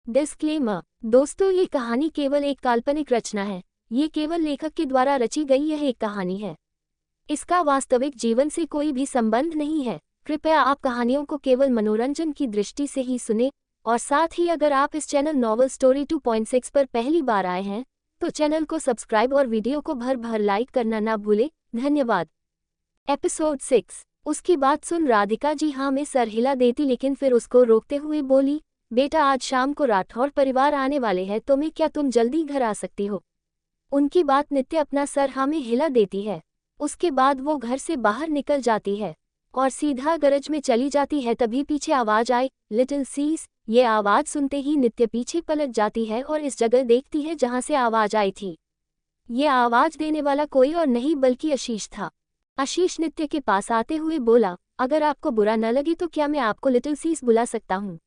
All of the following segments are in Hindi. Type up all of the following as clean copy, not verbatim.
डिस्क्लेमर। दोस्तों, ये कहानी केवल एक काल्पनिक रचना है। ये केवल लेखक के द्वारा रची गई यह एक कहानी है। इसका वास्तविक जीवन से कोई भी संबंध नहीं है। कृपया आप कहानियों को केवल मनोरंजन की दृष्टि से ही सुने, और साथ ही अगर आप इस चैनल नॉवल स्टोरी 2.6 पर पहली बार आए हैं तो चैनल को सब्सक्राइब और वीडियो को भर भर लाइक करना ना भूलें। धन्यवाद। एपिसोड 6। उसकी बात सुन राधिका जी हाँ में सर हिला देती, लेकिन फिर उसको रोकते हुए बोली, बेटा आज शाम को राठौर परिवार आने वाले हैं तो मैं क्या तुम जल्दी घर आ सकती हो? उनकी बात नित्य अपना सर हाँ में हिला देती है। उसके बाद वो घर से बाहर निकल जाती है और सीधा गरज में चली जाती है। तभी पीछे आवाज आई, लिटिल सीस। ये आवाज सुनते ही नित्य पीछे पलट जाती है और इस जगह देखती है जहां से आवाज आई थी। ये आवाज देने वाला कोई और नहीं बल्कि आशीष था। आशीष नित्य के पास आते हुए बोला, अगर आपको बुरा न लगे तो क्या मैं आपको लिटिल सीस बुला सकता हूँ?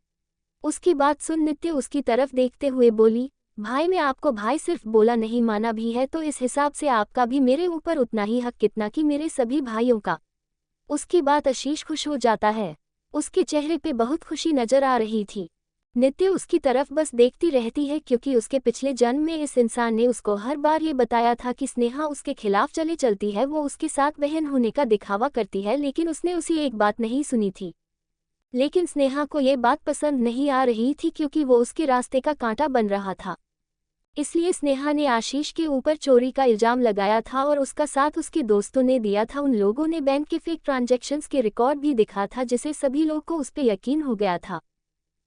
उसकी बात सुन नित्य उसकी तरफ देखते हुए बोली, भाई मैं आपको भाई सिर्फ बोला नहीं माना भी है, तो इस हिसाब से आपका भी मेरे ऊपर उतना ही हक कितना कि मेरे सभी भाइयों का। उसकी बात आशीष खुश हो जाता है। उसके चेहरे पे बहुत खुशी नजर आ रही थी। नित्य उसकी तरफ बस देखती रहती है क्योंकि उसके पिछले जन्म में इस इंसान ने उसको हर बार ये बताया था कि स्नेहा उसके खिलाफ चले चलती है, वो उसके साथ बहन होने का दिखावा करती है, लेकिन उसने उसी एक बात नहीं सुनी थी। लेकिन स्नेहा को ये बात पसंद नहीं आ रही थी क्योंकि वो उसके रास्ते का कांटा बन रहा था। इसलिए स्नेहा ने आशीष के ऊपर चोरी का इल्जाम लगाया था और उसका साथ उसके दोस्तों ने दिया था। उन लोगों ने बैंक के फेक ट्रांजैक्शंस के रिकॉर्ड भी दिखा था, जिसे सभी लोग को उस पे यकीन हो गया था,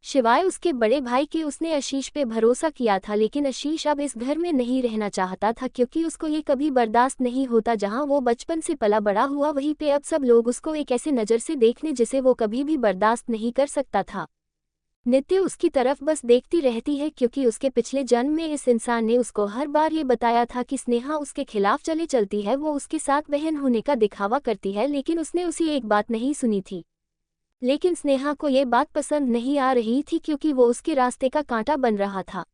शिवाय उसके बड़े भाई के। उसने आशीष पे भरोसा किया था, लेकिन आशीष अब इस घर में नहीं रहना चाहता था क्योंकि उसको ये कभी बर्दाश्त नहीं होता जहां वो बचपन से पला बड़ा हुआ, वहीं पे अब सब लोग उसको एक ऐसे नज़र से देखने जिसे वो कभी भी बर्दाश्त नहीं कर सकता था। नित्य उसकी तरफ बस देखती रहती है क्योंकि उसके पिछले जन्म में इस इंसान ने उसको हर बार ये बताया था कि स्नेहा उसके खिलाफ चले चलती है, वो उसके साथ बहन होने का दिखावा करती है, लेकिन उसने उसी एक बात नहीं सुनी थी। लेकिन स्नेहा को ये बात पसंद नहीं आ रही थी क्योंकि वो उसके रास्ते का कांटा बन रहा था।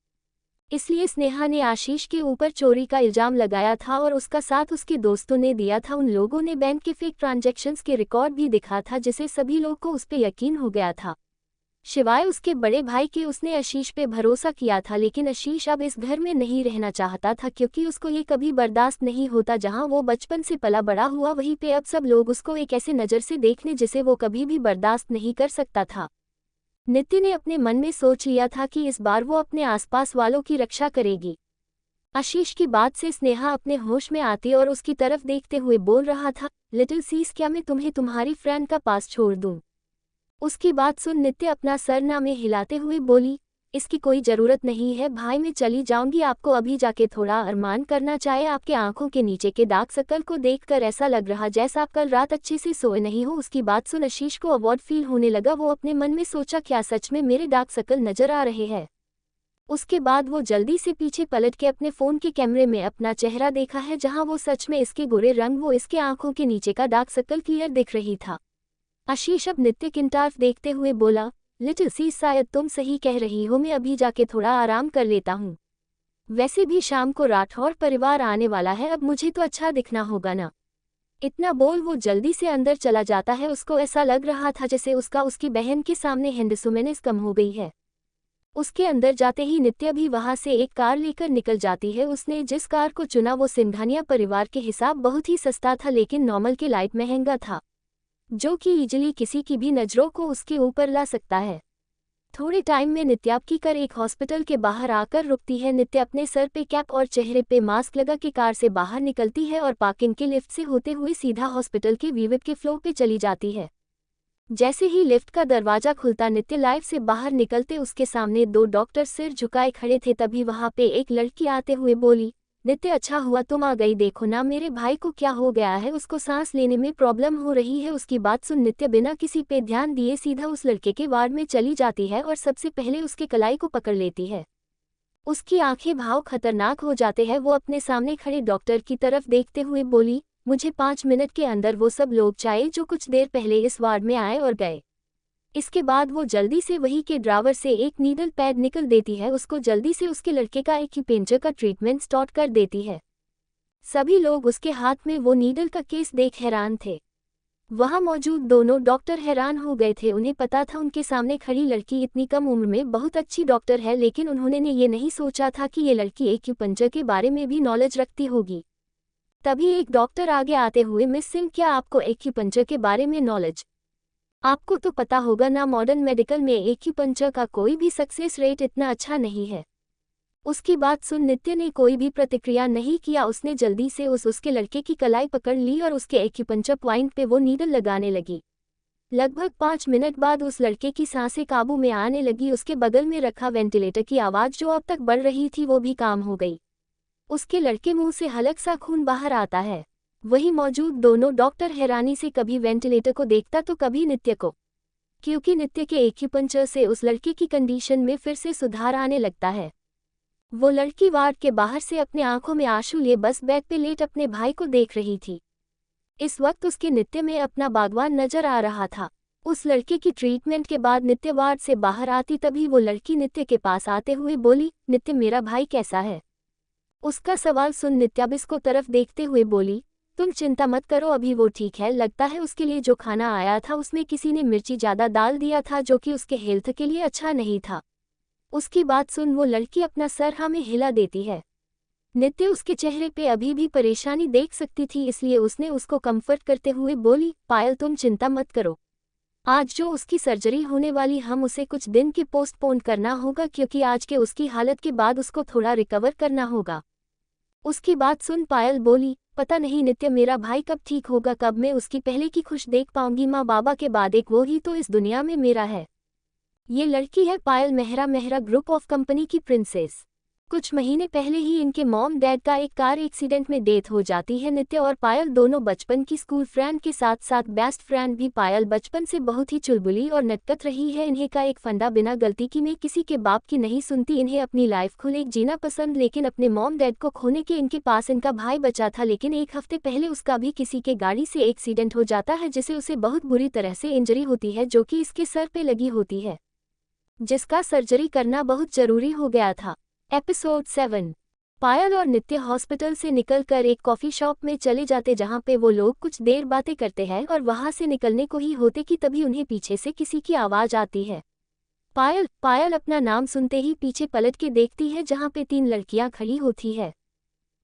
इसलिए स्नेहा ने आशीष के ऊपर चोरी का इल्जाम लगाया था और उसका साथ उसके दोस्तों ने दिया था। उन लोगों ने बैंक के फेक ट्रांजैक्शंस के रिकॉर्ड भी दिखा था, जिसे सभी लोग को उस पे यकीन हो गया था, शिवाय उसके बड़े भाई के। उसने आशीष पे भरोसा किया था, लेकिन आशीष अब इस घर में नहीं रहना चाहता था क्योंकि उसको ये कभी बर्दाश्त नहीं होता जहां वो बचपन से पला बड़ा हुआ, वहीं पे अब सब लोग उसको एक ऐसे नज़र से देखने जिसे वो कभी भी बर्दाश्त नहीं कर सकता था। नित्य ने अपने मन में सोच लिया था कि इस बार वो अपने आसपास वालों की रक्षा करेगी। आशीष की बात से स्नेहा अपने होश में आती और उसकी तरफ देखते हुए बोल रहा था, लिटिल सीस क्या मैं तुम्हें तुम्हारी फ्रेंड का पास छोड़ दूं? उसकी बात सुन नित्य अपना सर ना में हिलाते हुए बोली, इसकी कोई ज़रूरत नहीं है भाई, मैं चली जाऊंगी। आपको अभी जाके थोड़ा अरमान करना चाहिए। आपके आंखों के नीचे के डार्क सर्कल को देखकर ऐसा लग रहा जैसा आप कल रात अच्छे से सोए नहीं हो। उसकी बात सुन आशीष को अवॉर्ड फील होने लगा। वो अपने मन में सोचा, क्या सच में मेरे डार्क सर्कल नजर आ रहे हैं? उसके बाद वो जल्दी से पीछे पलट के अपने फ़ोन के कैमरे में अपना चेहरा देखा है, जहाँ वो सच में इसके गोरे रंग, वो इसके आंखों के नीचे का डार्क सर्कल क्लियर दिख रही था। आशीष अब नित्य की तरफ देखते हुए बोला, लिटिल सीस शायद तुम सही कह रही हो, मैं अभी जाके थोड़ा आराम कर लेता हूँ। वैसे भी शाम को राठौर परिवार आने वाला है, अब मुझे तो अच्छा दिखना होगा ना। इतना बोल वो जल्दी से अंदर चला जाता है। उसको ऐसा लग रहा था जैसे उसकी बहन के सामने हिंदसुमेनेस कम हो गई है। उसके अंदर जाते ही नित्य भी वहां से एक कार लेकर निकल जाती है। उसने जिस कार को चुना वो सिंघानिया परिवार के हिसाब बहुत ही सस्ता था, लेकिन नॉर्मल के लाइट महंगा था, जो कि इजली किसी की भी नज़रों को उसके ऊपर ला सकता है। थोड़े टाइम में नित्य आपकी कार एक हॉस्पिटल के बाहर आकर रुकती है। नित्य अपने सर पे कैप और चेहरे पे मास्क लगा के कार से बाहर निकलती है और पार्किंग के लिफ्ट से होते हुए सीधा हॉस्पिटल के वीविप के फ्लोर पे चली जाती है। जैसे ही लिफ्ट का दरवाजा खुलता नित्य लाइफ से बाहर निकलते उसके सामने दो डॉक्टर सिर झुकाए खड़े थे। तभी वहां पे एक लड़की आते हुए बोली, नित्य अच्छा हुआ तुम आ गई, देखो ना मेरे भाई को क्या हो गया है, उसको सांस लेने में प्रॉब्लम हो रही है। उसकी बात सुन नित्य बिना किसी पे ध्यान दिए सीधा उस लड़के के वार्ड में चली जाती है और सबसे पहले उसके कलाई को पकड़ लेती है। उसकी आंखें भाव खतरनाक हो जाते हैं। वो अपने सामने खड़े डॉक्टर की तरफ देखते हुए बोली, मुझे 5 मिनट के अंदर वो सब लोग चाहिए जो कुछ देर पहले इस वार्ड में आए और गए। इसके बाद वो जल्दी से वही के ड्रावर से एक नीडल पैड निकल देती है। उसको जल्दी से उसके लड़के का एक्यूपेंचर का ट्रीटमेंट स्टार्ट कर देती है। सभी लोग उसके हाथ में वो नीडल का केस देख हैरान थे। वहां मौजूद दोनों डॉक्टर हैरान हो गए थे। उन्हें पता था उनके सामने खड़ी लड़की इतनी कम उम्र में बहुत अच्छी डॉक्टर है, लेकिन उन्होंने ये नहीं सोचा था कि ये लड़की एक्यूपंक्चर के बारे में भी नॉलेज रखती होगी। तभी एक डॉक्टर आगे आते हुए, मिस सिंह, क्या आपको एक्यूपंक्चर के बारे में नॉलेज? आपको तो पता होगा ना, मॉडर्न मेडिकल में एक्यूपंक्चर का कोई भी सक्सेस रेट इतना अच्छा नहीं है। उसकी बात सुन नित्य ने कोई भी प्रतिक्रिया नहीं किया। उसने जल्दी से उसके लड़के की कलाई पकड़ ली और उसके एक्यूपंक्चर पॉइंट पे वो नीडल लगाने लगी। लगभग 5 मिनट बाद उस लड़के की सांसें काबू में आने लगी। उसके बगल में रखा वेंटिलेटर की आवाज़ जो अब तक बढ़ रही थी वो भी काम हो गई। उसके लड़के मुंह से हल्का सा खून बाहर आता है। वहीं मौजूद दोनों डॉक्टर हैरानी से कभी वेंटिलेटर को देखता तो कभी नित्य को, क्योंकि नित्य के एक्यूपंक्चर से उस लड़के की कंडीशन में फिर से सुधार आने लगता है। वो लड़की वार्ड के बाहर से अपने आंखों में आंसू लिए बस बेड पे लेट अपने भाई को देख रही थी। इस वक्त उसके नित्य में अपना बागवान नजर आ रहा था। उस लड़के की ट्रीटमेंट के बाद नित्य वार्ड से बाहर आती तभी वो लड़की नित्य के पास आते हुए बोली, नित्य, मेरा भाई कैसा है? उसका सवाल सुन नित्या बिस को तरफ देखते हुए बोली, तुम चिंता मत करो, अभी वो ठीक है। लगता है उसके लिए जो खाना आया था उसमें किसी ने मिर्ची ज़्यादा डाल दिया था, जो कि उसके हेल्थ के लिए अच्छा नहीं था। उसकी बात सुन वो लड़की अपना सर हाँ में हिला देती है। नित्य उसके चेहरे पे अभी भी परेशानी देख सकती थी, इसलिए उसने उसको कंफर्ट करते हुए बोली, पायल, तुम चिंता मत करो। आज जो उसकी सर्जरी होने वाली, हम उसे कुछ दिन की पोस्टपोन करना होगा, क्योंकि आज के उसकी हालत के बाद उसको थोड़ा रिकवर करना होगा। उसकी बात सुन पायल बोली, पता नहीं नित्य, मेरा भाई कब ठीक होगा, कब मैं उसकी पहले की खुश देख पाऊंगी। माँ बाबा के बाद एक वो ही तो इस दुनिया में मेरा है। ये लड़की है Payal Mehra, Mehra group of company की प्रिंसेस। कुछ महीने पहले ही इनके मॉम डैड का एक कार एक्सीडेंट में डेथ हो जाती है। नित्य और पायल दोनों बचपन की स्कूल फ्रेंड के साथ साथ बेस्ट फ्रेंड भी। पायल बचपन से बहुत ही चुलबुली और नटखट रही है। इन्हें का एक फंडा, बिना गलती की मैं किसी के बाप की नहीं सुनती। इन्हें अपनी लाइफ खुले जीना पसंद, लेकिन अपने मॉम डैड को खोने के इनके पास इनका भाई बचा था। लेकिन एक हफ्ते पहले उसका भी किसी के गाड़ी से एक्सीडेंट हो जाता है, जिसे उसे बहुत बुरी तरह से इंजरी होती है, जो कि इसके सर पे लगी होती है, जिसका सर्जरी करना बहुत जरूरी हो गया था। एपिसोड 7। पायल और नित्य हॉस्पिटल से निकलकर एक कॉफ़ी शॉप में चले जाते, जहां पे वो लोग कुछ देर बातें करते हैं और वहां से निकलने को ही होते कि तभी उन्हें पीछे से किसी की आवाज़ आती है। पायल, पायल अपना नाम सुनते ही पीछे पलट के देखती है, जहां पे 3 लड़कियां खड़ी होती है।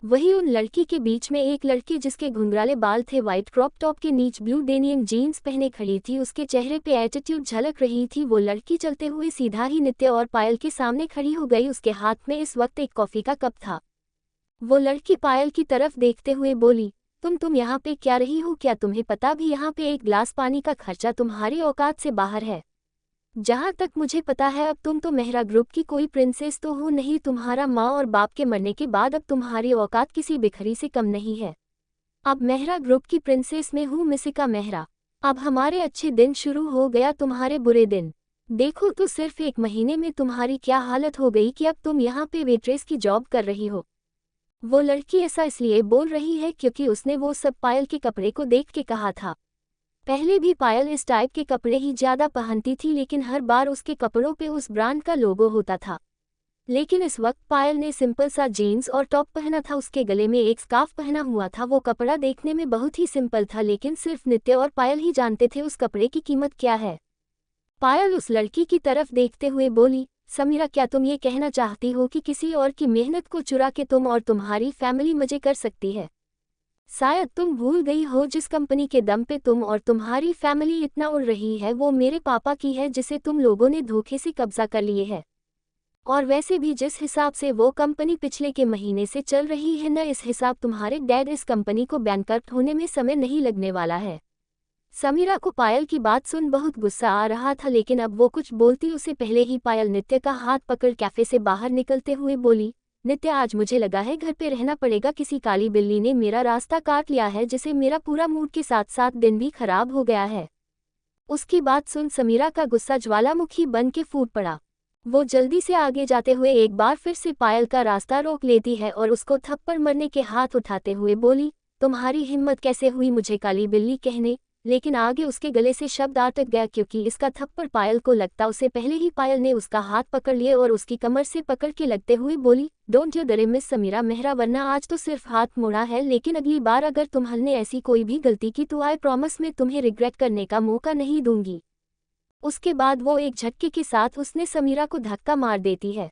वही उन लड़की के बीच में एक लड़की जिसके घुंघराले बाल थे, वाइट क्रॉप टॉप के नीचे ब्लू डेनियम जीन्स पहने खड़ी थी। उसके चेहरे पे एटीट्यूड झलक रही थी। वो लड़की चलते हुए सीधा ही नित्य और पायल के सामने खड़ी हो गई। उसके हाथ में इस वक्त एक कॉफ़ी का कप था। वो लड़की पायल की तरफ देखते हुए बोली, तुम यहाँ पे क्या रही हो? क्या तुम्हें पता भी यहाँ पे एक गिलास पानी का खर्चा तुम्हारी औकात से बाहर है? जहाँ तक मुझे पता है अब तुम तो मेहरा ग्रुप की कोई प्रिंसेस तो हो नहीं। तुम्हारा माँ और बाप के मरने के बाद अब तुम्हारी औकात किसी भिखारी से कम नहीं है। अब मेहरा ग्रुप की प्रिंसेस में हूँ मिसिका मेहरा। अब हमारे अच्छे दिन शुरू हो गया, तुम्हारे बुरे दिन। देखो तो सिर्फ 1 महीने में तुम्हारी क्या हालत हो गई कि अब तुम यहाँ पे वेट्रेस की जॉब कर रही हो। वो लड़की ऐसा इसलिए बोल रही है क्योंकि उसने वो सब पायल के कपड़े को देख के कहा था। पहले भी पायल इस टाइप के कपड़े ही ज़्यादा पहनती थी, लेकिन हर बार उसके कपड़ों पे उस ब्रांड का लोगो होता था। लेकिन इस वक्त पायल ने सिंपल सा जीन्स और टॉप पहना था। उसके गले में एक स्कार्फ पहना हुआ था। वो कपड़ा देखने में बहुत ही सिंपल था, लेकिन सिर्फ नित्य और पायल ही जानते थे उस कपड़े की कीमत क्या है। पायल उस लड़की की तरफ देखते हुए बोली, समीरा, क्या तुम ये कहना चाहती हो कि किसी और की मेहनत को चुरा के तुम और तुम्हारी फैमिली मजे कर सकती है? शायद तुम भूल गई हो, जिस कंपनी के दम पे तुम और तुम्हारी फैमिली इतना उड़ रही है वो मेरे पापा की है, जिसे तुम लोगों ने धोखे से कब्जा कर लिए है। और वैसे भी जिस हिसाब से वो कंपनी पिछले के महीने से चल रही है न, इस हिसाब तुम्हारे डैड इस कंपनी को बैंकरप्ट होने में समय नहीं लगने वाला है। समीरा को पायल की बात सुन बहुत गुस्सा आ रहा था, लेकिन अब वो कुछ बोलती उससे पहले ही पायल नित्य का हाथ पकड़ कैफे से बाहर निकलते हुए बोली, नित्य, आज मुझे लगा है घर पे रहना पड़ेगा। किसी काली बिल्ली ने मेरा रास्ता काट लिया है, जिसे मेरा पूरा मूड के साथ साथ दिन भी खराब हो गया है। उसकी बात सुन समीरा का गुस्सा ज्वालामुखी बन के फूट पड़ा। वो जल्दी से आगे जाते हुए एक बार फिर से पायल का रास्ता रोक लेती है और उसको थप्पड़ मरने के हाथ उठाते हुए बोली, तुम्हारी हिम्मत कैसे हुई मुझे काली बिल्ली कहने? लेकिन आगे उसके गले से शब्द अटक गया क्योंकि इसका थप्पड़ पायल को लगता उससे पहले ही पायल ने उसका हाथ पकड़ लिए और उसकी कमर से पकड़ के लगते हुए बोली, डोंट यू डरे मिस समीरा मेहरा, वरना आज तो सिर्फ हाथ मोड़ा है, लेकिन अगली बार अगर तुमने ऐसी कोई भी गलती की तो आई प्रॉमिस मैं तुम्हें रिग्रेट करने का मौका नहीं दूंगी। उसके बाद वो एक झटके के साथ उसने समीरा को धक्का मार देती है,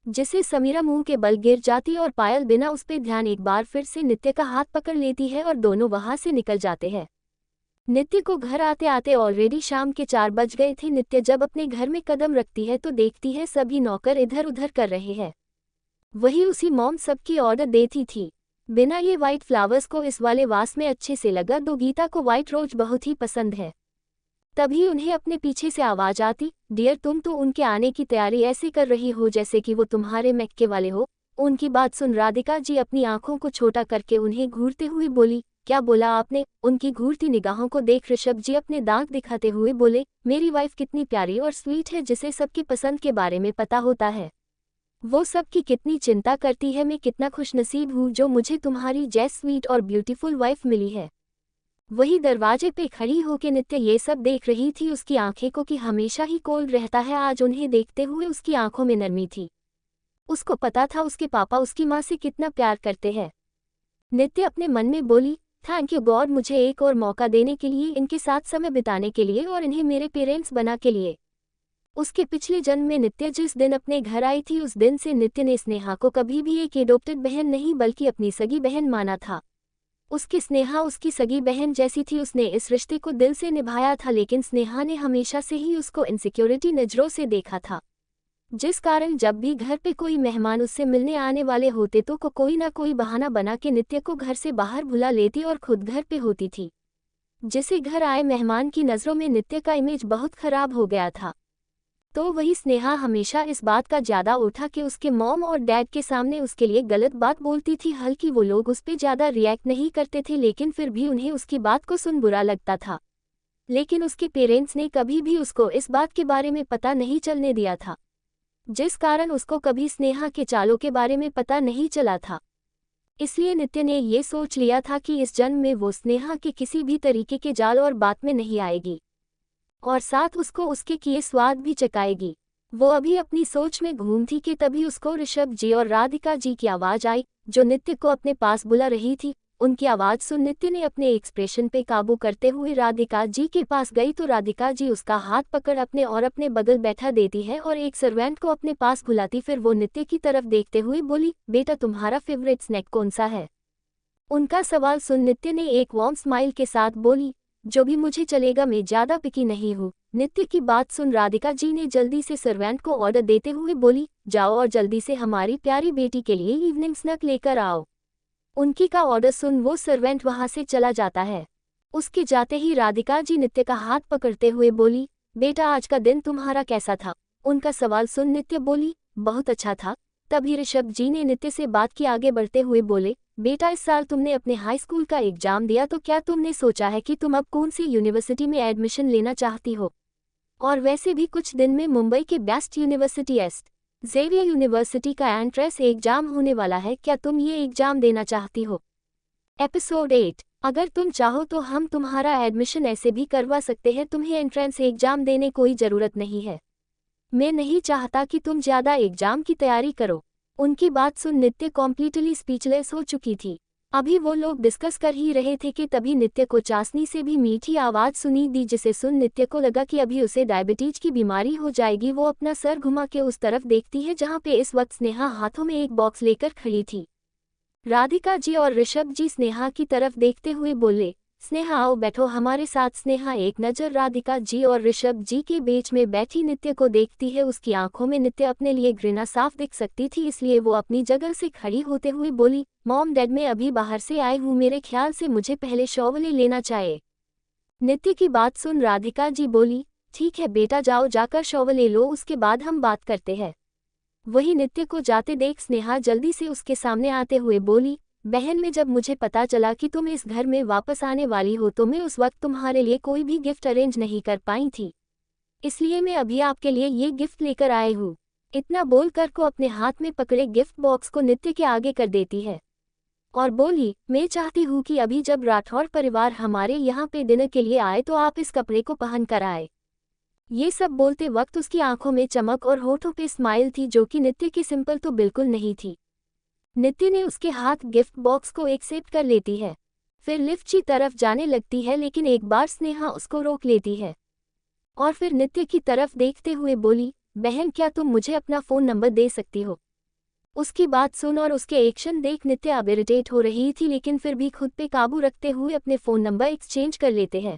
जिससे समीरा मुंह के बल गिर जाती और पायल बिना उस पर ध्यान एक बार फिर से नित्य का हाथ पकड़ लेती है और दोनों वहां से निकल जाते हैं। नित्य को घर आते आते ऑलरेडी शाम के 4 बज गए थे। नित्य जब अपने घर में कदम रखती है तो देखती है सभी नौकर इधर उधर कर रहे हैं। वही उसी मॉम सबकी ऑर्डर देती थी। बिना ये वाइट फ्लावर्स को इस वाले वास में अच्छे से लगा, दो गीता को वाइट रोज बहुत ही पसंद है। तभी उन्हें अपने पीछे से आवाज आती, डियर तुम तो उनके आने की तैयारी ऐसे कर रही हो जैसे कि वो तुम्हारे मैके वाले हो। उनकी बात सुन राधिका जी अपनी आंखों को छोटा करके उन्हें घूरते हुए बोली, क्या बोला आपने? उनकी घूरती निगाहों को देख ऋषभ जी अपने दांत दिखाते हुए बोले, मेरी वाइफ कितनी प्यारी और स्वीट है, जिसे सबकी पसंद के बारे में पता होता है। वो सबकी कितनी चिंता करती है। मैं कितना खुशनसीब हूँ जो मुझे तुम्हारी जैसी स्वीट और ब्यूटीफुल वाइफ मिली है। वही दरवाजे पे खड़ी होके नित्य ये सब देख रही थी। उसकी आंखें को कि हमेशा ही कोल्ड रहता है, आज उन्हें देखते हुए उसकी आंखों में नरमी थी। उसको पता था उसके पापा उसकी माँ से कितना प्यार करते हैं। नित्य अपने मन में बोली, थैंक यू गॉड मुझे एक और मौका देने के लिए, इनके साथ समय बिताने के लिए और इन्हें मेरे पेरेंट्स बना के लिए। उसके पिछले जन्म में नित्य जिस दिन अपने घर आई थी उस दिन से नित्य ने स्नेहा को कभी भी एक एडॉप्टेड बहन नहीं बल्कि अपनी सगी बहन माना था। उसकी स्नेहा उसकी सगी बहन जैसी थी। उसने इस रिश्ते को दिल से निभाया था, लेकिन स्नेहा ने हमेशा से ही उसको इनसिक्योरिटी नजरों से देखा था, जिस कारण जब भी घर पे कोई मेहमान उससे मिलने आने वाले होते तो कोई ना कोई बहाना बना के नित्य को घर से बाहर भुला लेती और खुद घर पे होती थी, जिससे घर आए मेहमान की नज़रों में नित्य का इमेज बहुत खराब हो गया था। तो वही स्नेहा हमेशा इस बात का ज़्यादा उठा कि उसके मॉम और डैड के सामने उसके लिए गलत बात बोलती थी। हालांकि वो लोग उस पर ज़्यादा रिएक्ट नहीं करते थे, लेकिन फिर भी उन्हें उसकी बात को सुन बुरा लगता था। लेकिन उसके पेरेंट्स ने कभी भी उसको इस बात के बारे में पता नहीं चलने दिया था, जिस कारण उसको कभी स्नेहा के चालों के बारे में पता नहीं चला था। इसलिए नित्य ने ये सोच लिया था कि इस जन्म में वो स्नेहा के किसी भी तरीके के जाल और बात में नहीं आएगी और साथ उसको उसके किए स्वाद भी चकाएगी। वो अभी अपनी सोच में घूम थी कि तभी उसको ऋषभ जी और राधिका जी की आवाज़ आई, जो नित्य को अपने पास बुला रही थी। उनकी आवाज़ सुन नित्य ने अपने एक्सप्रेशन पे काबू करते हुए राधिका जी के पास गई तो राधिका जी उसका हाथ पकड़ अपने बगल बैठा देती है और एक सर्वेंट को अपने पास बुलाती। फिर वो नित्य की तरफ देखते हुए बोली, बेटा तुम्हारा फेवरेट स्नैक कौन सा है? उनका सवाल सुन नित्य ने एक वार्म स्माइल के साथ बोली, जो भी मुझे चलेगा, मैं ज़्यादा पिकी नहीं हूँ। नित्य की बात सुन राधिका जी ने जल्दी से सर्वेंट को ऑर्डर देते हुए बोली, जाओ और जल्दी से हमारी प्यारी बेटी के लिए इवनिंग स्नैक लेकर आओ। उनकी का ऑर्डर सुन वो सर्वेंट वहां से चला जाता है। उसके जाते ही राधिका जी नित्य का हाथ पकड़ते हुए बोली, बेटा आज का दिन तुम्हारा कैसा था? उनका सवाल सुन नित्य बोली, बहुत अच्छा था। तभी ऋषभ जी ने नित्य से बात की आगे बढ़ते हुए बोले, बेटा इस साल तुमने अपने हाई स्कूल का एग्जाम दिया तो क्या तुमने सोचा है कि तुम अब कौन सी यूनिवर्सिटी में एडमिशन लेना चाहती हो? और वैसे भी कुछ दिन में मुंबई के बेस्ट यूनिवर्सिटी एस्ट ज़ेवियर यूनिवर्सिटी का एंट्रेंस एग्जाम होने वाला है, क्या तुम ये एग्जाम देना चाहती हो? एपिसोड 8। अगर तुम चाहो तो हम तुम्हारा एडमिशन ऐसे भी करवा सकते हैं, तुम्हें एंट्रेंस एग्जाम देने कोई ज़रूरत नहीं है। मैं नहीं चाहता कि तुम ज़्यादा एग्जाम की तैयारी करो। उनकी बात सुन नित्य कॉम्प्लीटली स्पीचलेस हो चुकी थी। अभी वो लोग डिस्कस कर ही रहे थे कि तभी नित्य को चाशनी से भी मीठी आवाज़ सुनी दी, जिसे सुन नित्य को लगा कि अभी उसे डायबिटीज की बीमारी हो जाएगी। वो अपना सर घुमा के उस तरफ देखती है जहाँ पे इस वक्त स्नेहा हाथों में एक बॉक्स लेकर खड़ी थी। राधिका जी और ऋषभ जी स्नेहा की तरफ देखते हुए बोले, स्नेहा आओ बैठो हमारे साथ। स्नेहा एक नज़र राधिका जी और ऋषभ जी के बीच में बैठी नित्य को देखती है। उसकी आंखों में नित्य अपने लिए घृणा साफ दिख सकती थी, इसलिए वो अपनी जगह से खड़ी होते हुए बोली, मॉम डैड मैं अभी बाहर से आई हूँ, मेरे ख्याल से मुझे पहले शॉवर लेना चाहिए। नित्य की बात सुन राधिका जी बोली, ठीक है बेटा जाओ जाकर शॉवर ले लो, उसके बाद हम बात करते हैं। वही नित्य को जाते देख स्नेहा जल्दी से उसके सामने आते हुए बोली, बहन मैं जब मुझे पता चला कि तुम इस घर में वापस आने वाली हो तो मैं उस वक्त तुम्हारे लिए कोई भी गिफ्ट अरेंज नहीं कर पाई थी, इसलिए मैं अभी आपके लिए ये गिफ्ट लेकर आई हूँ। इतना बोलकर को अपने हाथ में पकड़े गिफ्ट बॉक्स को नित्य के आगे कर देती है। और बोली, मैं चाहती हूँ कि अभी जब राठौर परिवार हमारे यहाँ पे डिनर के लिए आए तो आप इस कपड़े को पहन कर आए। ये सब बोलते वक्त उसकी आंखों में चमक और होठों पे स्माइल थी जो कि नित्य की सिंपल तो बिल्कुल नहीं थी। नित्य ने उसके हाथ गिफ्ट बॉक्स को एक्सेप्ट कर लेती है, फिर लिफ्ट की तरफ जाने लगती है, लेकिन एक बार स्नेहा उसको रोक लेती है और फिर नित्य की तरफ देखते हुए बोली, बहन क्या तुम मुझे अपना फ़ोन नंबर दे सकती हो? उसकी बात सुन और उसके एक्शन देख नित्य अब इरिटेट हो रही थी, लेकिन फिर भी खुद पे काबू रखते हुए अपने फ़ोन नंबर एक्सचेंज कर लेते हैं।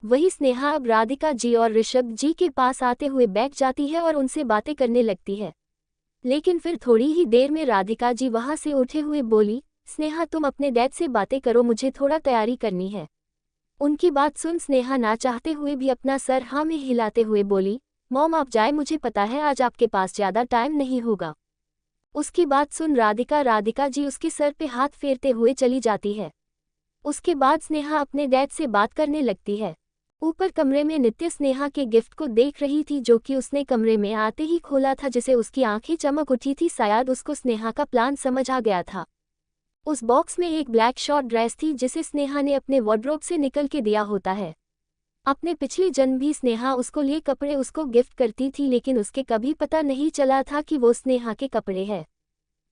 वही स्नेहा अब राधिका जी और ऋषभ जी के पास आते हुए बैठ जाती है और उनसे बातें करने लगती है। लेकिन फिर थोड़ी ही देर में राधिका जी वहां से उठे हुए बोली, स्नेहा तुम अपने डैड से बातें करो, मुझे थोड़ा तैयारी करनी है। उनकी बात सुन स्नेहा ना चाहते हुए भी अपना सर हाँ में हिलाते हुए बोली, मॉम आप जाए, मुझे पता है आज आपके पास ज़्यादा टाइम नहीं होगा। उसकी बात सुन राधिका जी उसके सर पे हाथ फेरते हुए चली जाती है। उसके बाद स्नेहा अपने डैड से बात करने लगती है। ऊपर कमरे में नित्य स्नेहा के गिफ्ट को देख रही थी जो कि उसने कमरे में आते ही खोला था, जिसे उसकी आंखें चमक उठी थी। शायद उसको स्नेहा का प्लान समझ आ गया था। उस बॉक्स में एक ब्लैक शॉर्ट ड्रेस थी जिसे स्नेहा ने अपने वार्डरोब से निकल के दिया होता है। अपने पिछले जन्म भी स्नेहा उसको लिए कपड़े उसको गिफ्ट करती थी, लेकिन उसके कभी पता नहीं चला था कि वो स्नेहा के कपड़े हैं,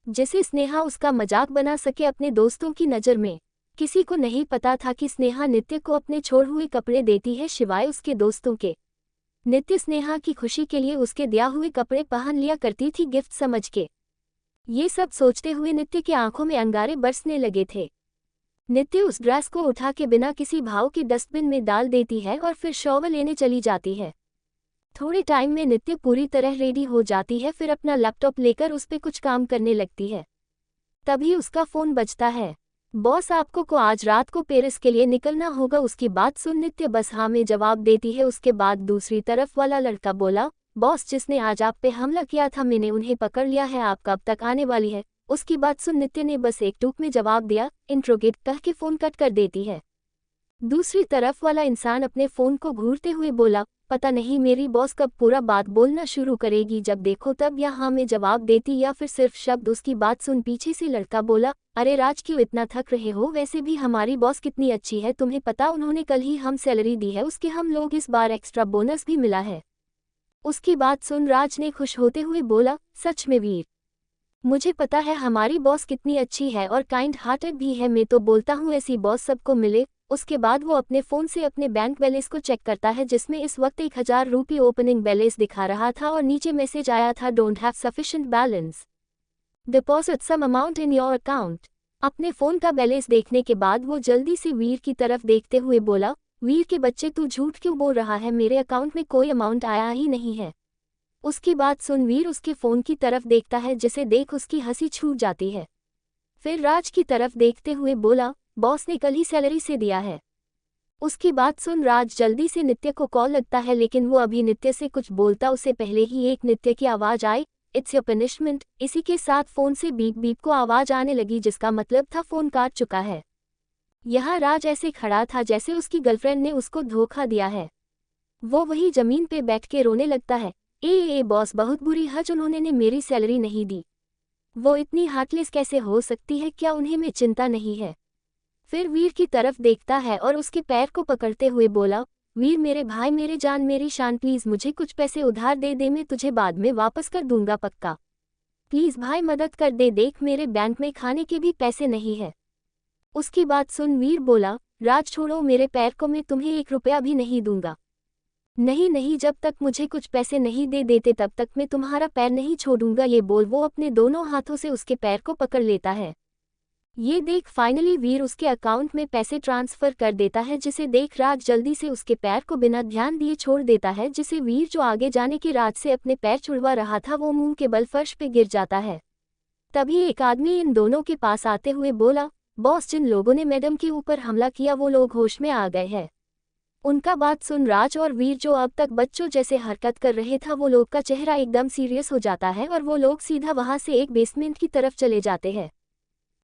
जिसे स्नेहा उसका मजाक बना सके अपने दोस्तों की नज़र में। किसी को नहीं पता था कि स्नेहा नित्य को अपने छोड़ हुए कपड़े देती है सिवाय उसके दोस्तों के। नित्य स्नेहा की खुशी के लिए उसके दिया हुए कपड़े पहन लिया करती थी गिफ्ट समझ के। ये सब सोचते हुए नित्य की आंखों में अंगारे बरसने लगे थे। नित्य उस ड्रेस को उठा के बिना किसी भाव के डस्टबिन में डाल देती है और फिर शॉवर लेने चली जाती है। थोड़े टाइम में नित्य पूरी तरह रेडी हो जाती है, फिर अपना लैपटॉप लेकर उस पर कुछ काम करने लगती है। तभी उसका फ़ोन बजता है। बॉस आपको को आज रात को पेरिस के लिए निकलना होगा। उसकी बात सुन नित्य बस हाँ में जवाब देती है। उसके बाद दूसरी तरफ वाला लड़का बोला, बॉस जिसने आज आप पे हमला किया था मैंने उन्हें पकड़ लिया है, आप कब तक आने वाली है? उसकी बात सुन नित्य ने बस एक टूक में जवाब दिया, इंट्रोगेट कह के फ़ोन कट कर देती है। दूसरी तरफ वाला इंसान अपने फ़ोन को घूरते हुए बोला, पता नहीं मेरी बॉस कब पूरा बात बोलना शुरू करेगी, जब देखो तब या हाँ में जवाब देती या फिर सिर्फ शब्द। उसकी बात सुन पीछे से लड़का बोला, अरे राज क्यों इतना थक रहे हो? वैसे भी हमारी बॉस कितनी अच्छी है, तुम्हें पता उन्होंने कल ही हम सैलरी दी है, उसके हम लोग इस बार एक्स्ट्रा बोनस भी मिला है। उसकी बात सुन राज ने खुश होते हुए बोला, सच में वीर, मुझे पता है हमारी बॉस कितनी अच्छी है और काइंड हार्टेड भी है, मैं तो बोलता हूँ ऐसी बॉस सबको मिले। उसके बाद वो अपने फ़ोन से अपने बैंक बैलेंस को चेक करता है, जिसमें इस वक्त 1000 रुपये ओपनिंग बैलेंस दिखा रहा था और नीचे मैसेज आया था, don't have sufficient balance, deposit some amount in your account. अपने फ़ोन का बैलेंस देखने के बाद वो जल्दी से वीर की तरफ देखते हुए बोला, वीर के बच्चे तू झूठ क्यों बोल रहा है, मेरे अकाउंट में कोई अमाउंट आया ही नहीं है। उसकी बात सुन वीर उसके फ़ोन की तरफ देखता है, जिसे देख उसकी हंसी छूट जाती है। फिर राज की तरफ देखते हुए बोला, बॉस ने कल ही सैलरी से दिया है। उसकी बात सुन राज जल्दी से नित्य को कॉल लगता है, लेकिन वो अभी नित्य से कुछ बोलता उससे पहले ही एक नित्य की आवाज़ आई, इट्स योर पनिशमेंट। इसी के साथ फ़ोन से बीप बीप को आवाज़ आने लगी, जिसका मतलब था फ़ोन काट चुका है। यहाँ राज ऐसे खड़ा था जैसे उसकी गर्लफ्रेंड ने उसको धोखा दिया है। वो वही ज़मीन पे बैठ के रोने लगता है, ए बॉस बहुत बुरी हज, उन्होंने मेरी सैलरी नहीं दी। वो इतनी हार्टलेस कैसे हो सकती है, क्या उन्हें में चिंता नहीं है? फिर वीर की तरफ देखता है और उसके पैर को पकड़ते हुए बोला, वीर मेरे भाई, मेरे जान, मेरी शान, प्लीज़ मुझे कुछ पैसे उधार दे दे, मैं तुझे बाद में वापस कर दूंगा पक्का। प्लीज़ भाई मदद कर दे, देख मेरे बैंक में खाने के भी पैसे नहीं है। उसकी बात सुन वीर बोला, राज छोड़ो मेरे पैर को, मैं तुम्हें 1 रुपया भी नहीं दूंगा। नहीं नहीं, जब तक मुझे कुछ पैसे नहीं दे देते तब तक मैं तुम्हारा पैर नहीं छोड़ूंगा। ये बोल वो अपने दोनों हाथों से उसके पैर को पकड़ लेता है। ये देख फाइनली वीर उसके अकाउंट में पैसे ट्रांसफ़र कर देता है, जिसे देख राज जल्दी से उसके पैर को बिना ध्यान दिए छोड़ देता है, जिसे वीर जो आगे जाने के राज से अपने पैर छुड़वा रहा था वो मुंह के बल फर्श पे गिर जाता है। तभी एक आदमी इन दोनों के पास आते हुए बोला, बॉस जिन लोगों ने मैडम के ऊपर हमला किया वो लोग होश में आ गए हैं। उनका बात सुन राज और वीर जो अब तक बच्चों जैसे हरकत कर रहे था, वो लोग का चेहरा एकदम सीरियस हो जाता है और वो लोग सीधा वहां से एक बेसमेंट की तरफ चले जाते हैं।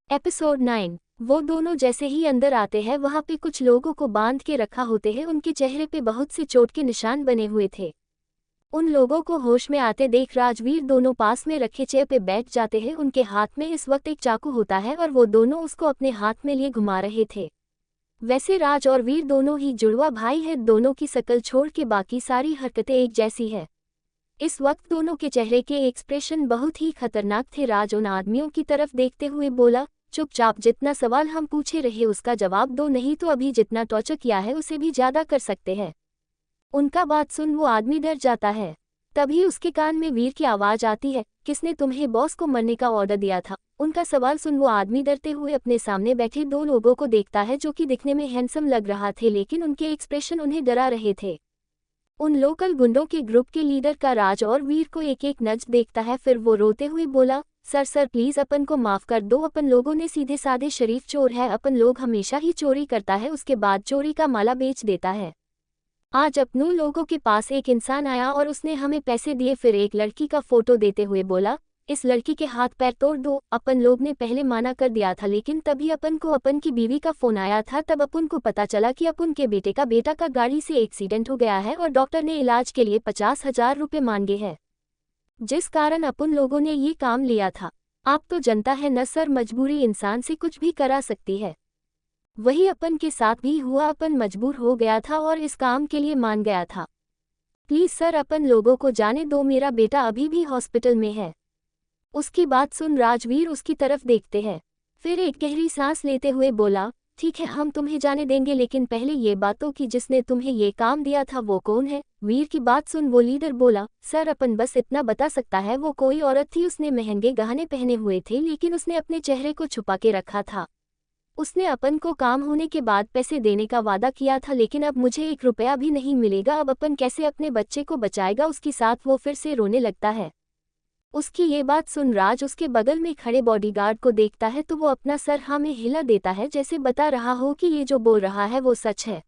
एपिसोड 9। वो दोनों जैसे ही अंदर आते हैं वहां पे कुछ लोगों को बांध के रखा होते हैं, उनके चेहरे पे बहुत से चोट के निशान बने हुए थे। उन लोगों को होश में आते देख राजवीर दोनों पास में रखे चेयर पे बैठ जाते हैं। उनके हाथ में इस वक्त एक चाकू होता है और वो दोनों उसको अपने हाथ में लिए घुमा रहे थे। वैसे राज और वीर दोनों ही जुड़वा भाई हैं, दोनों की शकल छोड़ के बाकी सारी हरकतें एक जैसी है। इस वक्त दोनों के चेहरे के एक्सप्रेशन बहुत ही खतरनाक थे। राज उन आदमियों की तरफ देखते हुए बोला, चुपचाप जितना सवाल हम पूछे रहे उसका जवाब दो, नहीं तो अभी जितना टॉर्चर किया है उसे भी ज्यादा कर सकते हैं। उनका बात सुन वो आदमी डर जाता है। तभी उसके कान में वीर की आवाज आती है, किसने तुम्हें बॉस को मरने का ऑर्डर दिया था? उनका सवाल सुन वो आदमी डरते हुए अपने सामने बैठे दो लोगों को देखता है जो कि दिखने में हैंडसम लग रहा थे, लेकिन उनके एक्सप्रेशन उन्हें डरा रहे थे। उन लोकल गुंडों के ग्रुप के लीडर का राज और वीर को एक एक नज़र देखता है, फिर वो रोते हुए बोला, सर प्लीज अपन को माफ कर दो, अपन लोगों ने सीधे साधे शरीफ चोर है, अपन लोग हमेशा ही चोरी करता है उसके बाद चोरी का माला बेच देता है। आज अपनों लोगों के पास एक इंसान आया और उसने हमें पैसे दिए, फिर एक लड़की का फोटो देते हुए बोला, इस लड़की के हाथ पैर तोड़ दो। अपन लोग ने पहले माना कर दिया था, लेकिन तभी अपन को अपन की बीवी का फोन आया था, तब अपन को पता चला कि अपन के बेटा का गाड़ी से एक्सीडेंट हो गया है और डॉक्टर ने इलाज के लिए 50,000 रुपये मांगे हैं, जिस कारण अपन लोगों ने ये काम लिया था। आप तो जनता है न सर, मजबूरी इंसान से कुछ भी करा सकती है। वही अपन के साथ भी हुआ, अपन मजबूर हो गया था और इस काम के लिए मान गया था। प्लीज सर अपन लोगों को जाने दो, मेरा बेटा अभी भी हॉस्पिटल में है। उसकी बात सुन राजवीर उसकी तरफ देखते हैं, फिर एक गहरी सांस लेते हुए बोला, ठीक है हम तुम्हें जाने देंगे, लेकिन पहले ये बातों की जिसने तुम्हें ये काम दिया था वो कौन है? वीर की बात सुन वो लीडर बोला, सर अपन बस इतना बता सकता है, वो कोई औरत थी, उसने महंगे गहने पहने हुए थे लेकिन उसने अपने चेहरे को छुपा के रखा था। उसने अपन को काम होने के बाद पैसे देने का वादा किया था, लेकिन अब मुझे 1 रुपया भी नहीं मिलेगा, अब अपन कैसे अपने बच्चे को बचाएगा? उसके साथ वो फिर से रोने लगता है। उसकी ये बात सुन राज उसके बगल में खड़े बॉडीगार्ड को देखता है तो वो अपना सर हाँ में हिला देता है, जैसे बता रहा हो कि ये जो बोल रहा है वो सच है।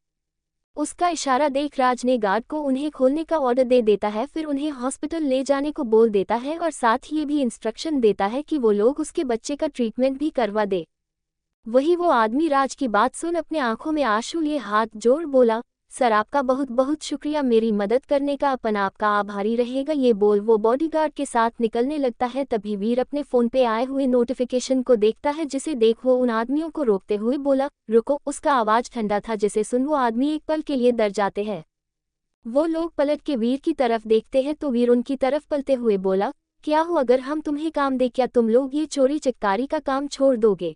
उसका इशारा देख राज ने गार्ड को उन्हें खोलने का ऑर्डर दे देता है, फिर उन्हें हॉस्पिटल ले जाने को बोल देता है और साथ ही ये भी इंस्ट्रक्शन देता है कि वो लोग उसके बच्चे का ट्रीटमेंट भी करवा दे। वही वो आदमी राज की बात सुन अपने आंखों में आंसू लिए हाथ जोड़ बोला, सर आपका बहुत बहुत शुक्रिया, मेरी मदद करने का, अपन आपका आभारी रहेगा। ये बोल वो बॉडीगार्ड के साथ निकलने लगता है। तभी वीर अपने फोन पे आए हुए नोटिफिकेशन को देखता है, जिसे देख वो उन आदमियों को रोकते हुए बोला, रुको। उसका आवाज ठंडा था, जिसे सुन वो आदमी एक पल के लिए डर जाते हैं। वो लोग पलट के वीर की तरफ देखते हैं तो वीर उनकी तरफ पलते हुए बोला, क्या हो अगर हम तुम्हें काम दे, क्या तुम लोग ये चोरी चिक्कारी का काम छोड़ दोगे?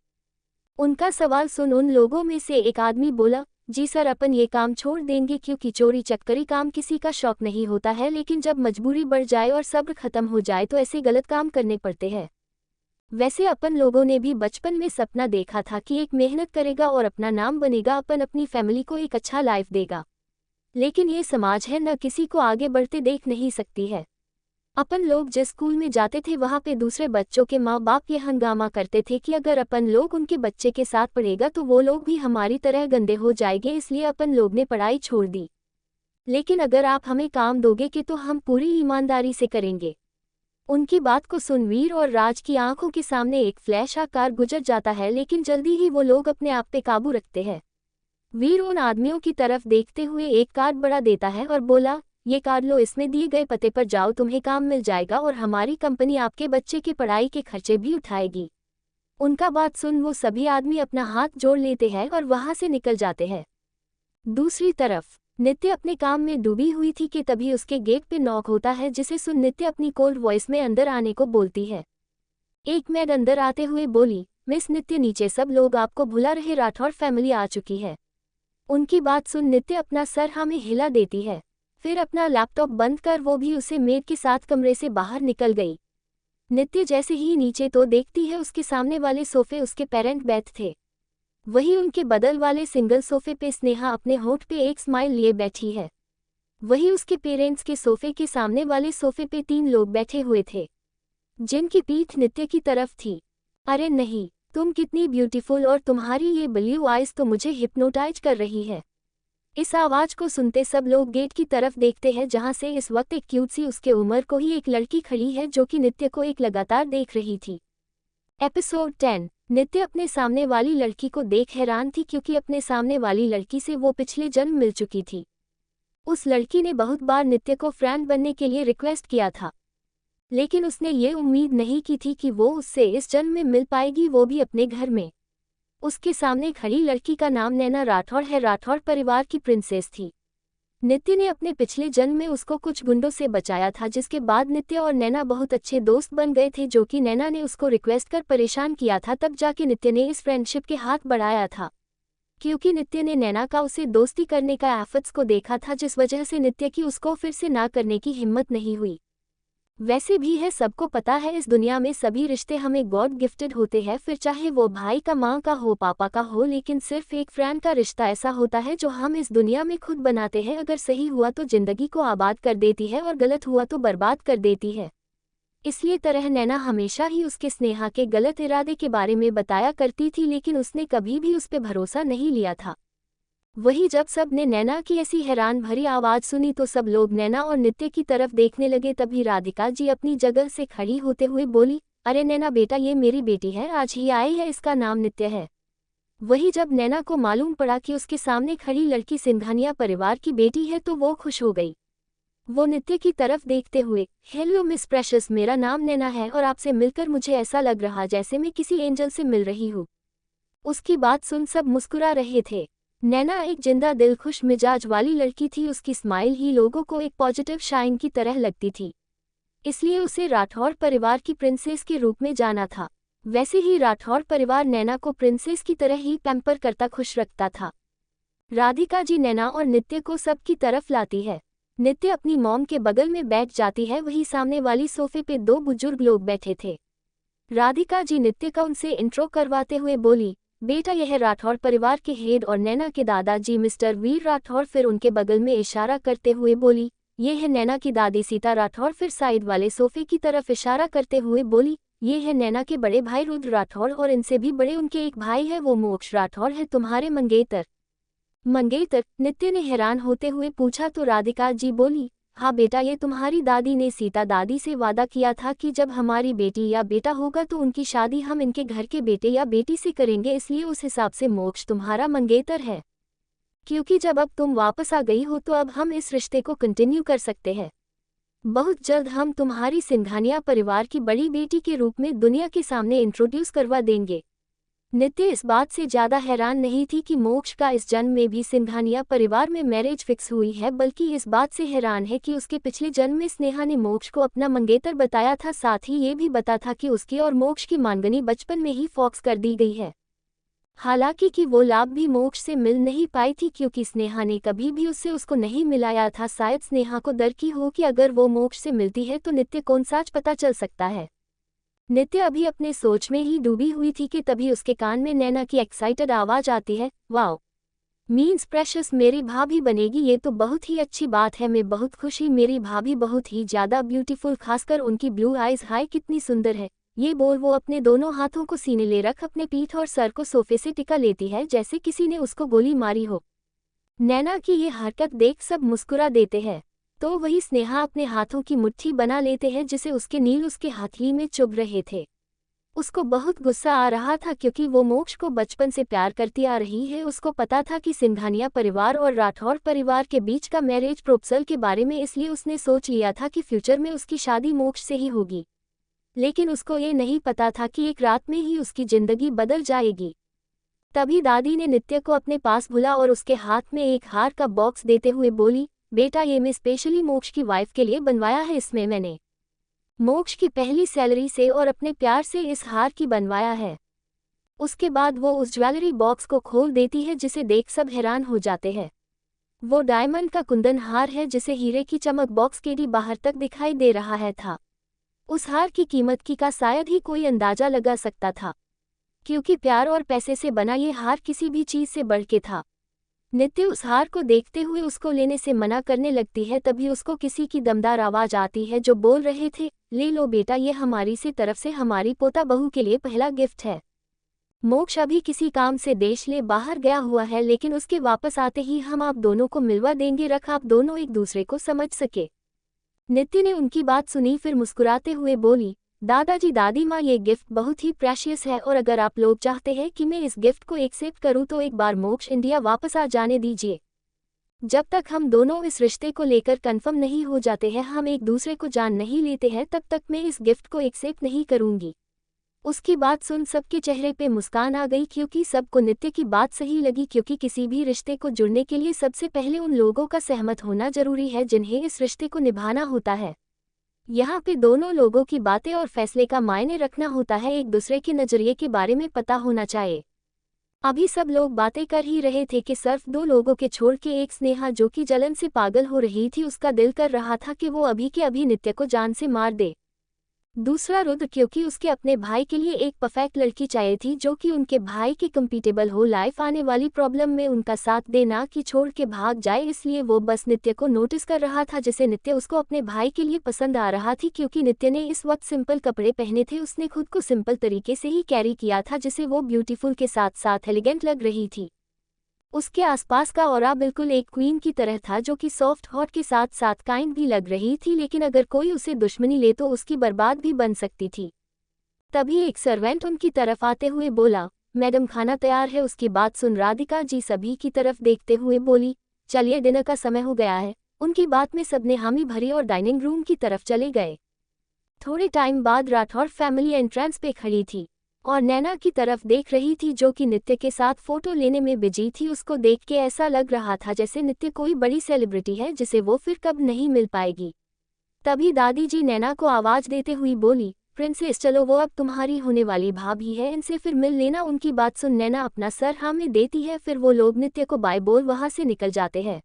उनका सवाल सुन उन लोगों में से एक आदमी बोला, जी सर अपन ये काम छोड़ देंगे, क्योंकि चोरी चक्करी काम किसी का शौक नहीं होता है, लेकिन जब मजबूरी बढ़ जाए और सब्र खत्म हो जाए तो ऐसे गलत काम करने पड़ते हैं। वैसे अपन लोगों ने भी बचपन में सपना देखा था कि एक मेहनत करेगा और अपना नाम बनेगा, अपन अपनी फैमिली को एक अच्छा लाइफ देगा, लेकिन ये समाज है न किसी को आगे बढ़ते देख नहीं सकती है। अपन लोग जिस स्कूल में जाते थे वहाँ पे दूसरे बच्चों के माँ बाप ये हंगामा करते थे कि अगर अपन लोग उनके बच्चे के साथ पढ़ेगा तो वो लोग भी हमारी तरह गंदे हो जाएंगे, इसलिए अपन लोग ने पढ़ाई छोड़ दी, लेकिन अगर आप हमें काम दोगे कि तो हम पूरी ईमानदारी से करेंगे। उनकी बात को सुन वीर और राज की आंखों के सामने एक फ्लैश आकार गुजर जाता है, लेकिन जल्दी ही वो लोग अपने आप पे काबू रखते हैं। वीर उन आदमियों की तरफ देखते हुए एक कार्ड बढ़ा देता है और बोला, ये कार्ड लो, इसमें दिए गए पते पर जाओ, तुम्हें काम मिल जाएगा और हमारी कंपनी आपके बच्चे की पढ़ाई के खर्चे भी उठाएगी। उनका बात सुन वो सभी आदमी अपना हाथ जोड़ लेते हैं और वहां से निकल जाते हैं। दूसरी तरफ नित्य अपने काम में डूबी हुई थी कि तभी उसके गेट पे नॉक होता है, जिसे सुन नित्य अपनी कोल्ड वॉइस में अंदर आने को बोलती है। एक मैड अंदर आते हुए बोली, मिस नित्य नीचे सब लोग आपको भुला रहे, राठौर फैमिली आ चुकी है। उनकी बात सुन नित्य अपना सर हाँ में हिला देती है, फिर अपना लैपटॉप बंद कर वो भी उसे मेड के साथ कमरे से बाहर निकल गई। नित्य जैसे ही नीचे तो देखती है उसके सामने वाले सोफे उसके पेरेंट बैठ थे, वही उनके बदल वाले सिंगल सोफे पे स्नेहा अपने होंठ पे एक स्माइल लिए बैठी है। वही उसके पेरेंट्स के सोफे के सामने वाले सोफे पे 3 लोग बैठे हुए थे, जिनकी पीठ नित्य की तरफ थी। अरे नहीं, तुम कितनी ब्यूटीफुल, और तुम्हारी ये ब्लू आइज तो मुझे हिप्नोटाइज कर रही है। इस आवाज को सुनते सब लोग गेट की तरफ देखते हैं, जहां से इस वक्त एक क्यूट सी उसके उम्र को ही एक लड़की खड़ी है जो कि नित्य को एक लगातार देख रही थी। एपिसोड 10। नित्य अपने सामने वाली लड़की को देख हैरान थी, क्योंकि अपने सामने वाली लड़की से वो पिछले जन्म मिल चुकी थी। उस लड़की ने बहुत बार नित्य को फ्रेंड बनने के लिए रिक्वेस्ट किया था, लेकिन उसने ये उम्मीद नहीं की थी कि वो उससे इस जन्म में मिल पाएगी, वो भी अपने घर में। उसके सामने खड़ी लड़की का नाम नैना राठौड़ है, राठौड़ परिवार की प्रिंसेस थी। नित्य ने अपने पिछले जन्म में उसको कुछ गुंडों से बचाया था, जिसके बाद नित्य और नैना बहुत अच्छे दोस्त बन गए थे, जो कि नैना ने उसको रिक्वेस्ट कर परेशान किया था। तब जाके नित्य ने इस फ्रेंडशिप के हाथ बढ़ाया था, क्योंकि नित्य ने नैना का उसे दोस्ती करने का एफर्ट्स को देखा था, जिस वजह से नित्य की उसको फिर से ना करने की हिम्मत नहीं हुई। वैसे भी है, सबको पता है इस दुनिया में सभी रिश्ते हमें गॉड गिफ्टेड होते हैं, फिर चाहे वो भाई का, माँ का हो, पापा का हो, लेकिन सिर्फ एक फ्रेंड का रिश्ता ऐसा होता है जो हम इस दुनिया में खुद बनाते हैं। अगर सही हुआ तो जिंदगी को आबाद कर देती है और गलत हुआ तो बर्बाद कर देती है। इसलिए तरह नैना हमेशा ही उसके स्नेहा के गलत इरादे के बारे में बताया करती थी, लेकिन उसने कभी भी उस पर भरोसा नहीं लिया था। वही जब सब ने नैना की ऐसी हैरान भरी आवाज़ सुनी तो सब लोग नैना और नित्य की तरफ देखने लगे। तभी राधिका जी अपनी जगह से खड़ी होते हुए बोली, अरे नैना बेटा, ये मेरी बेटी है, आज ही आई है, इसका नाम नित्य है। वही जब नैना को मालूम पड़ा कि उसके सामने खड़ी लड़की सिंघानिया परिवार की बेटी है तो वो खुश हो गई। वो नित्य की तरफ देखते हुए, हेलो मिस प्रेशस, मेरा नाम नैना है और आपसे मिलकर मुझे ऐसा लग रहा जैसे मैं किसी एंजल से मिल रही हूँ। उसकी बात सुन सब मुस्कुरा रहे थे। नैना एक जिंदा दिल खुश मिजाज वाली लड़की थी, उसकी स्माइल ही लोगों को एक पॉजिटिव शाइन की तरह लगती थी, इसलिए उसे राठौड़ परिवार की प्रिंसेस के रूप में जाना था। वैसे ही राठौड़ परिवार नैना को प्रिंसेस की तरह ही पैम्पर करता, खुश रखता था। राधिका जी नैना और नित्य को सबकी तरफ लाती है। नित्य अपनी मॉम के बगल में बैठ जाती है, वही सामने वाली सोफे पे दो बुजुर्ग लोग बैठे थे। राधिका जी नित्य का उनसे इंट्रो करवाते हुए बोली, बेटा यह है राठौड़ परिवार के हेड और नैना के दादाजी मिस्टर वीर राठौड़। फिर उनके बगल में इशारा करते हुए बोली, ये है नैना की दादी सीता राठौड़। फिर साइड वाले सोफे की तरफ इशारा करते हुए बोली, ये है नैना के बड़े भाई रुद्र राठौड़ और इनसे भी बड़े उनके एक भाई है, वो मोक्ष राठौड़ है, तुम्हारे मंगेतर। मंगेतर? नित्य ने हैरान होते हुए पूछा तो राधिका जी बोली, हाँ बेटा, ये तुम्हारी दादी ने सीता दादी से वादा किया था कि जब हमारी बेटी या बेटा होगा तो उनकी शादी हम इनके घर के बेटे या बेटी से करेंगे, इसलिए उस हिसाब से मोक्ष तुम्हारा मंगेतर है। क्योंकि जब अब तुम वापस आ गई हो तो अब हम इस रिश्ते को कंटिन्यू कर सकते हैं। बहुत जल्द हम तुम्हारी सिंघानिया परिवार की बड़ी बेटी के रूप में दुनिया के सामने इंट्रोड्यूस करवा देंगे। नित्य इस बात से ज्यादा हैरान नहीं थी कि मोक्ष का इस जन्म में भी सिंघानिया परिवार में मैरिज फिक्स हुई है, बल्कि इस बात से हैरान है कि उसके पिछले जन्म में स्नेहा ने मोक्ष को अपना मंगेतर बताया था, साथ ही ये भी बता था कि उसकी और मोक्ष की मांगनी बचपन में ही फॉक्स कर दी गई है। हालांकि कि वो लाभ भी मोक्ष से मिल नहीं पाई थी, क्योंकि स्नेहा ने कभी भी उससे उसको नहीं मिलाया था। शायद स्नेहा को डर की हो कि अगर वो मोक्ष से मिलती है तो नित्य कौन सच पता चल सकता है। नित्य अभी अपने सोच में ही डूबी हुई थी कि तभी उसके कान में नैना की एक्साइटेड आवाज आती है, वाओ मीन्स प्रेशस मेरी भाभी बनेगी, ये तो बहुत ही अच्छी बात है, मैं बहुत खुशी, मेरी भाभी बहुत ही ज्यादा ब्यूटीफुल, खासकर उनकी ब्लू आइज, हाय कितनी सुंदर है। ये बोल वो अपने दोनों हाथों को सीने ले रख अपने पीठ और सर को सोफे से टिका लेती है जैसे किसी ने उसको गोली मारी हो। नैना की ये हरकत देख सब मुस्कुरा देते हैं, तो वही स्नेहा अपने हाथों की मुट्ठी बना लेते हैं जिसे उसके नील उसके हथेली में चुभ रहे थे। उसको बहुत गुस्सा आ रहा था, क्योंकि वो मोक्ष को बचपन से प्यार करती आ रही है। उसको पता था कि सिंघानिया परिवार और राठौड़ परिवार के बीच का मैरिज प्रोपोजल के बारे में, इसलिए उसने सोच लिया था कि फ्यूचर में उसकी शादी मोक्ष से ही होगी। लेकिन उसको ये नहीं पता था कि एक रात में ही उसकी जिंदगी बदल जाएगी। तभी दादी ने नित्य को अपने पास बुला और उसके हाथ में एक हार का बॉक्स देते हुए बोली, बेटा ये मैं स्पेशली मोक्ष की वाइफ के लिए बनवाया है, इसमें मैंने मोक्ष की पहली सैलरी से और अपने प्यार से इस हार की बनवाया है। उसके बाद वो उस ज्वेलरी बॉक्स को खोल देती है, जिसे देख सब हैरान हो जाते हैं। वो डायमंड का कुंदन हार है जिसे हीरे की चमक बॉक्स के डी बाहर तक दिखाई दे रहा है था। उस हार की कीमत की का शायद ही कोई अंदाजा लगा सकता था, क्योंकि प्यार और पैसे से बना ये हार किसी भी चीज से बढ़ के था। नित्य उस हार को देखते हुए उसको लेने से मना करने लगती है, तभी उसको किसी की दमदार आवाज आती है जो बोल रहे थे, ले लो बेटा, ये हमारी से तरफ से हमारी पोता बहू के लिए पहला गिफ्ट है। मोक्ष अभी किसी काम से देश ले बाहर गया हुआ है, लेकिन उसके वापस आते ही हम आप दोनों को मिलवा देंगे, रख आप दोनों एक दूसरे को समझ सके। नित्य ने उनकी बात सुनी, फिर मुस्कुराते हुए बोली, दादाजी दादी माँ, ये गिफ्ट बहुत ही प्रेशियस है और अगर आप लोग चाहते हैं कि मैं इस गिफ्ट को एक्सेप्ट करूं तो एक बार मोक्ष इंडिया वापस आ जाने दीजिए। जब तक हम दोनों इस रिश्ते को लेकर कंफर्म नहीं हो जाते हैं, हम एक दूसरे को जान नहीं लेते हैं, तब तक मैं इस गिफ्ट को एक्सेप्ट नहीं करूंगी। उसकी बात सुन सबके चेहरे पे मुस्कान आ गई, क्योंकि सबको नित्य की बात सही लगी, क्योंकि किसी भी रिश्ते को जुड़ने के लिए सबसे पहले उन लोगों का सहमत होना जरूरी है जिन्हें इस रिश्ते को निभाना होता है। यहाँ पे दोनों लोगों की बातें और फैसले का मायने रखना होता है, एक दूसरे के नजरिए के बारे में पता होना चाहिए। अभी सब लोग बातें कर ही रहे थे कि सिर्फ दो लोगों के छोड़ के एक स्नेहा जो कि जलन से पागल हो रही थी, उसका दिल कर रहा था कि वो अभी के अभी नित्य को जान से मार दे। दूसरा रुद्र, क्योंकि उसके अपने भाई के लिए एक परफेक्ट लड़की चाहिए थी जो कि उनके भाई की कंपैटिबल हो, लाइफ आने वाली प्रॉब्लम में उनका साथ दे, ना कि छोड़ के भाग जाए। इसलिए वो बस नित्य को नोटिस कर रहा था, जिसे नित्य उसको अपने भाई के लिए पसंद आ रहा थी, क्योंकि नित्य ने इस वक्त सिंपल कपड़े पहने थे, उसने खुद को सिंपल तरीके से ही कैरी किया था, जिसे वो ब्यूटीफुल के साथ साथ एलिगेंट लग रही थी। उसके आसपास का ऑरा बिल्कुल एक क्वीन की तरह था, जो कि सॉफ्ट हॉट के साथ साथ काइंड भी लग रही थी, लेकिन अगर कोई उसे दुश्मनी ले तो उसकी बर्बाद भी बन सकती थी। तभी एक सर्वेंट उनकी तरफ आते हुए बोला, मैडम खाना तैयार है। उसकी बात सुन राधिका जी सभी की तरफ देखते हुए बोली, चलिए डिनर का समय हो गया है। उनकी बात में सबने हामी भरी और डाइनिंग रूम की तरफ चले गए। थोड़े टाइम बाद राठौर फैमिली एंट्रेंस पे खड़ी थी और नैना की तरफ देख रही थी, जो कि नित्य के साथ फोटो लेने में बिजी थी। उसको देख के ऐसा लग रहा था जैसे नित्य कोई बड़ी सेलिब्रिटी है जिसे वो फिर कब नहीं मिल पाएगी। तभी दादी जी नैना को आवाज देते हुई बोली, प्रिंसेस चलो, वो अब तुम्हारी होने वाली भाभी है, इनसे फिर मिल लेना। उनकी बात सुन नैना अपना सर हाँ में देती है, फिर वो लोग नित्य को बाय बोल वहां से निकल जाते हैं।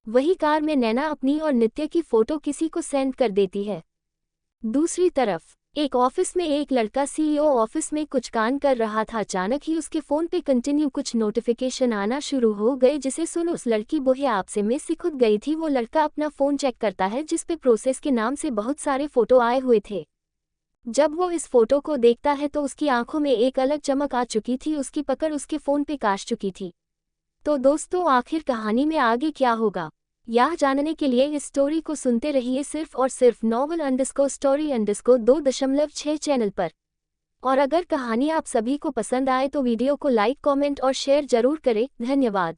वही कार में नैना अपनी और नित्य की फोटो किसी को सेंड कर देती है। दूसरी तरफ एक ऑफिस में एक लड़का सीईओ ऑफिस में कुछ काम कर रहा था। अचानक ही उसके फोन पे कंटिन्यू कुछ नोटिफिकेशन आना शुरू हो गए, जिसे सुन उस लड़की बोहे आपसे में सिकुड़ गई थी। वो लड़का अपना फोन चेक करता है, जिसपे प्रोसेस के नाम से बहुत सारे फोटो आए हुए थे। जब वो इस फोटो को देखता है तो उसकी आंखों में एक अलग चमक आ चुकी थी, उसकी पकड़ उसके फोन पे काश चुकी थी। तो दोस्तों, आखिर कहानी में आगे क्या होगा, यह जानने के लिए इस स्टोरी को सुनते रहिए सिर्फ और सिर्फ novel_story_2.6 चैनल पर। और अगर कहानी आप सभी को पसंद आए तो वीडियो को लाइक, कमेंट और शेयर जरूर करें। धन्यवाद।